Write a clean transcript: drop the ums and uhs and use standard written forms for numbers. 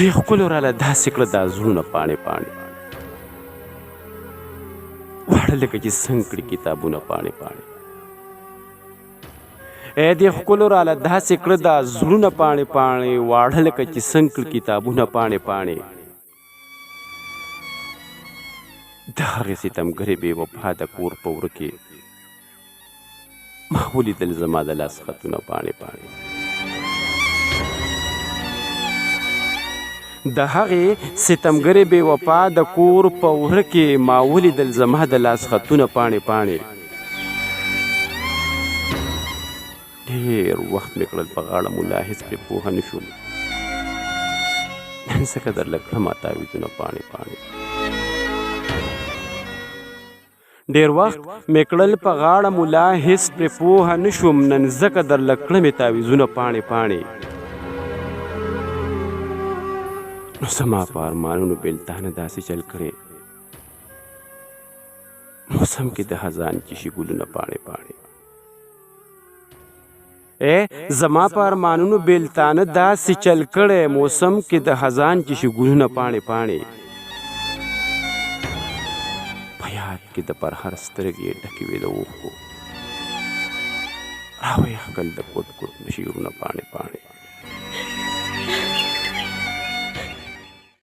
دوی ښکلو راله داسې کړه دا زړونه پاڼې پاڼې واړه لکه چې څنګ کړي کتابونه پاڼې پاڼې دې ښکلو راله داسې کړه دا زړونه پاڼې پاڼې واړه لکه چې څنګ کړي کتابونه پاڼې پاڼې د هغې ستمګرې بې وفا د کور په وره کې ما ولیدل زما د لاس خطونه پاڼې پاڼې د هغې ستمګرې بې وفا د کور په وره کې ما ولیدل زما د لاس خطونه پاڼې پاڼې ډېر وخت مې کړل په غاړه ملا هېڅ پرې پوهه نه شوم نن ځکه درله کړم تاویزونه پاڼې پاڼې ډېر وخت مې کړل په غاړه ملا هېڅ پرې پوهه نه شوم نن ځکه درله کړمې تاویزونه پاڼې پاڼې نو زما په ارمانونو بېلتانه داسې چل کړې موسم کې د خزان چې شي ګلونه پاڼې پاڼې زما په ارمانونو بېلتانه داسې چل کړی موسم کې د خزان چې شي ګلونه پاڼې پاڼې په یاد کې د پرهر سترګې ډکې وې د اوښکو راویښ کړل د کوټ کوټ شعرونه پاڼې پاڼې